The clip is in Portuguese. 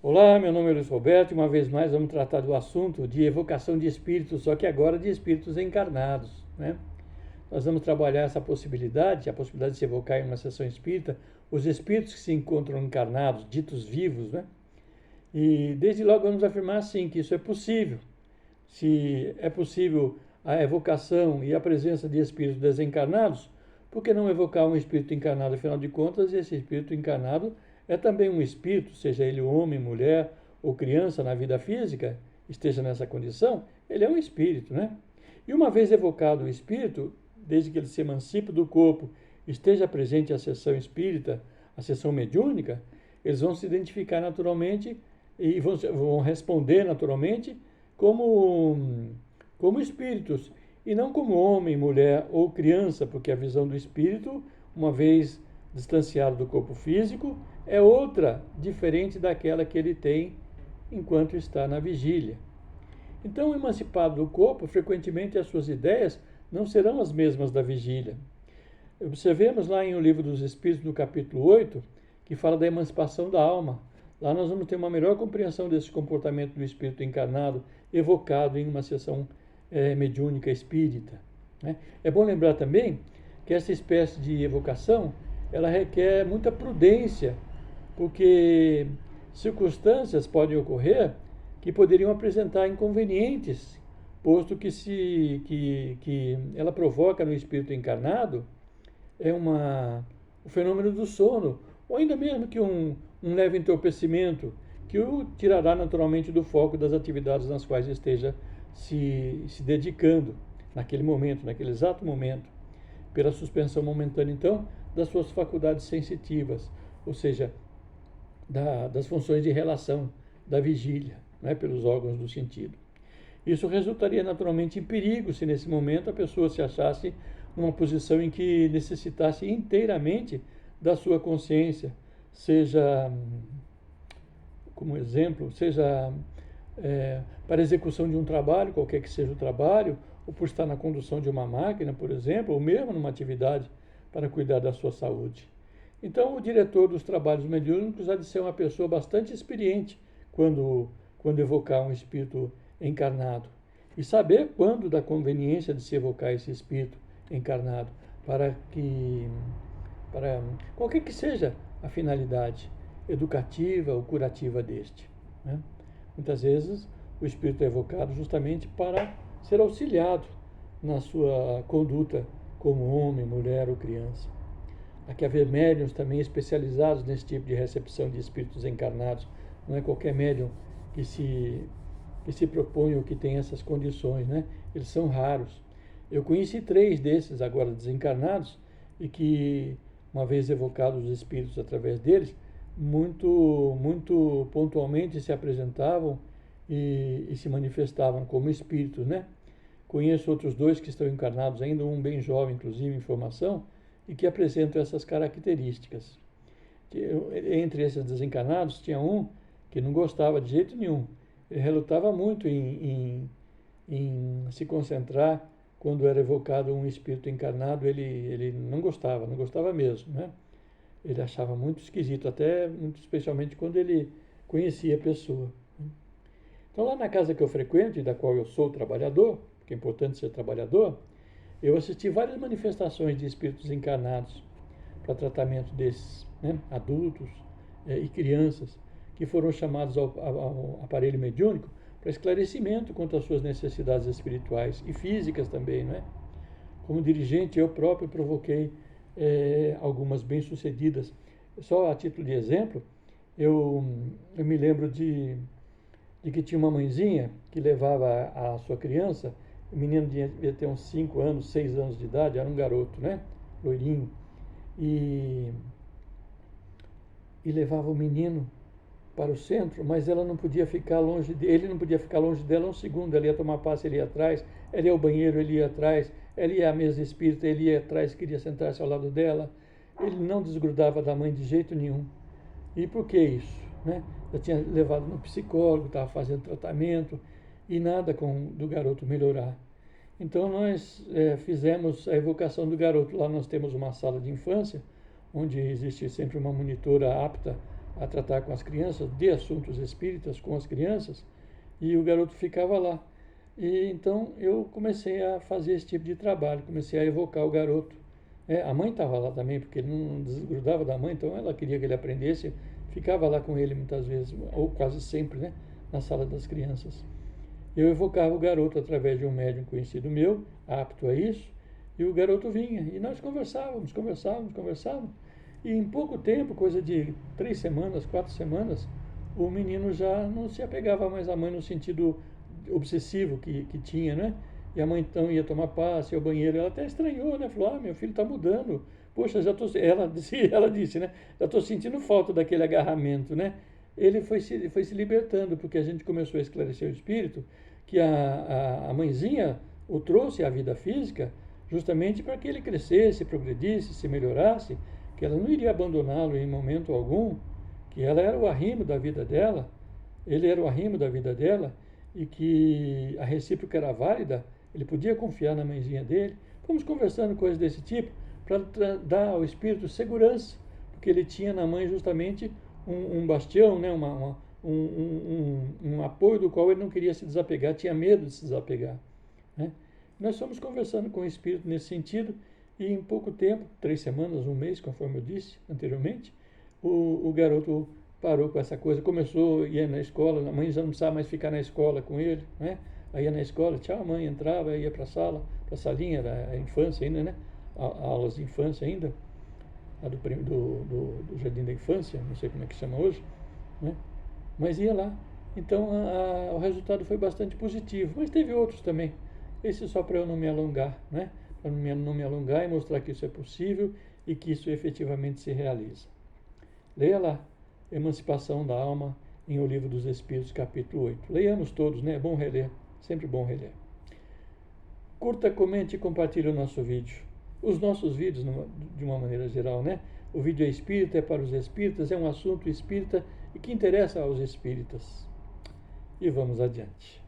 Olá, meu nome é Luiz Roberto e uma vez mais vamos tratar do assunto de evocação de espíritos, só que agora de espíritos encarnados, né? Nós vamos trabalhar essa possibilidade, a possibilidade de se evocar em uma sessão espírita, os espíritos que se encontram encarnados, ditos vivos, né? E desde logo vamos afirmar sim que isso é possível. Se é possível a evocação e a presença de espíritos desencarnados, por que não evocar um espírito encarnado? Afinal de contas, esse espírito encarnado é também um espírito, seja ele homem, mulher ou criança na vida física, esteja nessa condição, ele é um espírito, né? E uma vez evocado o espírito, desde que ele se emancipe do corpo, esteja presente a sessão espírita, a sessão mediúnica, eles vão se identificar naturalmente e vão responder naturalmente como espíritos, e não como homem, mulher ou criança, porque a visão do espírito, uma vez distanciado do corpo físico, é outra, diferente daquela que ele tem enquanto está na vigília. Então, emancipado do corpo, frequentemente as suas ideias não serão as mesmas da vigília. Observemos lá em O Livro dos Espíritos, no capítulo 8, que fala da emancipação da alma. Lá nós vamos ter uma melhor compreensão desse comportamento do espírito encarnado, evocado em uma sessão mediúnica espírita, né? É bom lembrar também que essa espécie de evocação, ela requer muita prudência, porque circunstâncias podem ocorrer que poderiam apresentar inconvenientes, posto que ela provoca no espírito encarnado o fenômeno do sono, ou ainda mesmo que um leve entorpecimento, que o tirará naturalmente do foco das atividades nas quais esteja se dedicando naquele momento, naquele exato momento, pela suspensão momentânea, então, das suas faculdades sensitivas, ou seja, das funções de relação da vigília, né, pelos órgãos do sentido. Isso resultaria naturalmente em perigo se nesse momento a pessoa se achasse numa posição em que necessitasse inteiramente da sua consciência, seja, como exemplo, seja para a execução de um trabalho, qualquer que seja o trabalho, ou por estar na condução de uma máquina, por exemplo, ou mesmo numa atividade para cuidar da sua saúde. Então, o diretor dos trabalhos mediúnicos há de ser uma pessoa bastante experiente quando evocar um espírito encarnado. E saber quando da conveniência de se evocar esse espírito encarnado, para qualquer que seja a finalidade educativa ou curativa deste, né? Muitas vezes o espírito é evocado justamente para ser auxiliado na sua conduta como homem, mulher ou criança. Há que haver médiuns também especializados nesse tipo de recepção de espíritos encarnados. Não é qualquer médium que se propõe ou que tem essas condições, né? Eles são raros. Eu conheci 3 desses agora desencarnados e que, uma vez evocados os espíritos através deles, muito pontualmente se apresentavam e se manifestavam como espíritos, né? Conheço outros 2 que estão encarnados ainda, um bem jovem, inclusive, em formação, e que apresentam essas características. Entre esses desencarnados, tinha um que não gostava de jeito nenhum. Ele relutava muito em se concentrar quando era evocado um espírito encarnado. Ele não gostava mesmo, né? Ele achava muito esquisito, até muito especialmente quando ele conhecia a pessoa. Então, lá na casa que eu frequento e da qual eu sou trabalhador, porque é importante ser trabalhador, eu assisti várias manifestações de espíritos encarnados para tratamento desses, né, adultos e crianças, que foram chamados ao aparelho mediúnico para esclarecimento quanto às suas necessidades espirituais e físicas também, não é? Como dirigente, eu próprio provoquei algumas bem-sucedidas. Só a título de exemplo, eu me lembro de que tinha uma mãezinha que levava a sua criança. O menino devia ter uns 5 anos, 6 anos de idade, era um garoto, né? Loirinho. E levava o menino para o centro, mas ela não podia ficar longe dele, ele não podia ficar longe dela um segundo. Ela ia tomar passe, ele ia atrás, ela ia ao banheiro, ele ia atrás, ela ia à mesa espírita, ele ia atrás, queria sentar-se ao lado dela. Ele não desgrudava da mãe de jeito nenhum. E por que isso, né? Eu tinha levado no psicólogo, estava fazendo tratamento e nada do garoto melhorar. Então nós fizemos a evocação do garoto. Lá nós temos uma sala de infância, onde existe sempre uma monitora apta a tratar com as crianças, de assuntos espíritas com as crianças, e o garoto ficava lá. E então eu comecei a fazer esse tipo de trabalho, comecei a evocar o garoto. A mãe estava lá também, porque ele não desgrudava da mãe, então ela queria que ele aprendesse, ficava lá com ele muitas vezes, ou quase sempre, né, na sala das crianças. Eu evocava o garoto através de um médium conhecido meu, apto a isso, e o garoto vinha, e nós conversávamos. E em pouco tempo, coisa de 3 semanas, 4 semanas, o menino já não se apegava mais à mãe no sentido obsessivo que tinha, né? E a mãe então ia tomar passe, ia ao banheiro, ela até estranhou, né? Falou, meu filho está mudando. Poxa, ela disse, né? Já estou sentindo falta daquele agarramento, né? Ele foi se libertando, porque a gente começou a esclarecer o espírito, que a mãezinha o trouxe à vida física justamente para que ele crescesse, progredisse, se melhorasse, que ela não iria abandoná-lo em momento algum, que ela era o arrimo da vida dela, ele era o arrimo da vida dela, e que a recíproca era válida, ele podia confiar na mãezinha dele. Fomos conversando coisas desse tipo para dar ao espírito segurança, porque ele tinha na mãe justamente um bastião, né? Um apoio do qual ele não queria se desapegar, tinha medo de se desapegar, né? Nós fomos conversando com o espírito nesse sentido, e em pouco tempo, 3 semanas, um mês, conforme eu disse anteriormente, o garoto parou com essa coisa, começou a ir na escola, a mãe já não precisava mais ficar na escola com ele, né? Aí ia na escola, tchau, mãe, entrava, ia para a sala, para a salinha, era a infância ainda, né? Aulas de infância ainda, do Jardim da Infância, não sei como é que chama hoje, né? Mas ia lá. Então o resultado foi bastante positivo, mas teve outros também. Esse só para eu não me alongar, né? Para não me alongar e mostrar que isso é possível e que isso efetivamente se realiza. Leia lá, Emancipação da Alma, em O Livro dos Espíritos, capítulo 8. Leiamos todos, né? É bom reler, sempre bom reler. Curta, comente e compartilhe o nosso vídeo. Os nossos vídeos, de uma maneira geral, né? O vídeo é espírita, é para os espíritas, é um assunto espírita e que interessa aos espíritas. E vamos adiante.